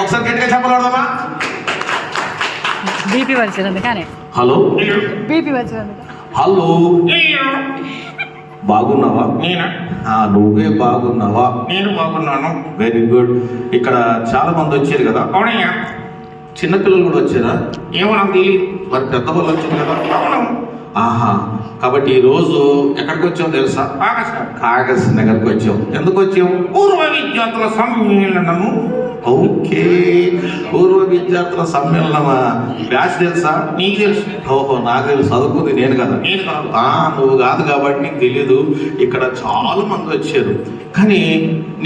ఒకసారి గట్టిగా చెప్పగలడమ్మా. బీపీ వచ్చింది కానీ హలో బీపీ వచ్చింది. హలో బాగున్నావా? నువ్వే బాగున్నావా? నేను బాగున్నాను. Very good. ఇక్కడ చాలా మంది వచ్చారు కదా? అవునయ్యా. చిన్నపిల్లలు కూడా వచ్చారా? ఏమో నాకు తెలియదు. మరి పెద్దవాళ్ళు వచ్చారు కదా? ఆహా. కాబట్టి ఈ రోజు ఎక్కడికి వచ్చావు తెలుసా? కాగజ్ నగర్కి వచ్చావు. ఎందుకు వచ్చావు? పూర్వ విద్యార్థుల సమ్మేళనము. ఓకే, పూర్వ విద్యార్థుల సమ్మేళనమా? బ్యాచ్ తెలుసా? నీకు తెలుసు. ఓహో, నాకు తెలుసు. చదువుకుంది నేను కదా. నేను కాదు. నువ్వు కాదు కాబట్టి నీకు తెలీదు. ఇక్కడ చాలా మంది వచ్చారు, కానీ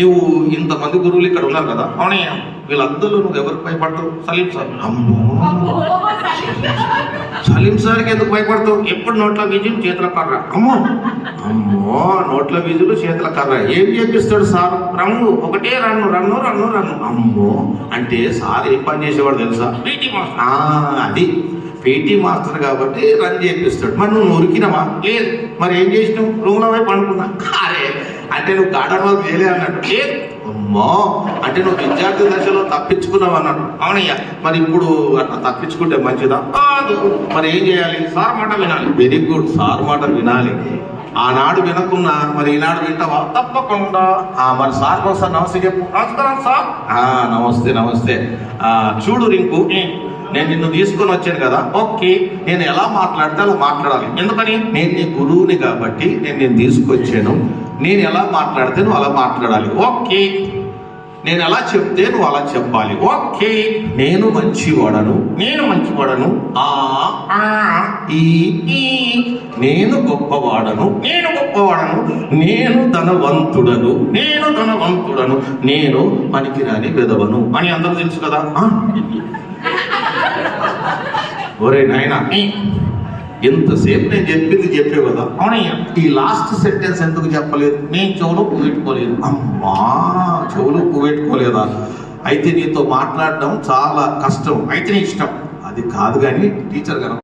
నువ్వు ఇంతమంది గురువులు ఇక్కడ ఉన్నారు కదా? అవునయ్యా. వీళ్ళందరూ నువ్వు ఎవరికి భయపడతావు? సలీం సార్. అమ్మో, సలీం సార్కి ఎందుకు భయపడతావు? ఎప్పుడు నోట్ల విజయం చేతుల కర్ర. అమ్మో అమ్మో, నోట్ల విజులు చేతుల కర్ర. ఏం చేపిస్తాడు సార్? రంగు ఒకటే రన్ను రన్ను రన్ను రన్ను. అమ్మో, అంటే సార్ ఏం పని చేసేవాడు తెలుసా? PT master. అది పీటీ మాస్టర్ కాబట్టి రన్ చేపిస్తాడు. మరి నువ్వు ఉరికినవా? లేదు. మరి ఏం చేసినావు? రూమ్లో పోయి పండుకున్నా. అరే, అంటే నువ్వు గార్డెన్ వర్క్ చేయలే అన్నట్టు. లేదు. అమ్మో, అంటే నువ్వు విద్యార్థి దశలో తప్పించుకున్నావు అన్నట్టు. అవునయ్యా. మరి ఇప్పుడు అట్లా తప్పించుకుంటే మంచిదా? కాదు. మరి ఏం చేయాలి? సార్ మాట వినాలి. వెరీ గుడ్, సార్ మాట వినాలి. ఆనాడు వినకున్నా మరి ఈనాడు వింటావా? తప్పకుండా. మరి సార్ కోసం నమస్తే చెప్పు. నమస్కారం సార్. నమస్తే నమస్తే. చూడు రింకు, నేను నిన్ను తీసుకొని వచ్చాను కదా. ఓకే. నేను ఎలా మాట్లాడితే అలా మాట్లాడాలి. ఎందుకని? నేను నీ గురువుని కాబట్టి నేను తీసుకొచ్చాను. నేను ఎలా మాట్లాడితే నువ్వు అలా మాట్లాడాలి. ఓకే. నేను ఎలా చెప్తే నువ్వు అలా చెప్పాలి. ఓకే. నేను మంచివాడను. నేను మంచివాడను. ఈ నేను గొప్పవాడను. నేను గొప్పవాడను. నేను ధనవంతుడను. నేను ధనవంతుడను. నేను పనికిరాని విధవను అని అందరూ తెలుసు కదా. ఒరే నాయనా, ఎంతసేపు నేను చెప్పింది చెప్పావు కదా. అవునయ్యా. ఈ లాస్ట్ సెంటెన్స్ ఎందుకు చెప్పలేదు? నేను చెవులో పెట్టుకోలేదు. అమ్మా, చెవులు పెట్టుకోలేదా? అయితే నీతో మాట్లాడడం చాలా కష్టం. అయితే నీ ఇష్టం. అది కాదు కానీ టీచర్ గారు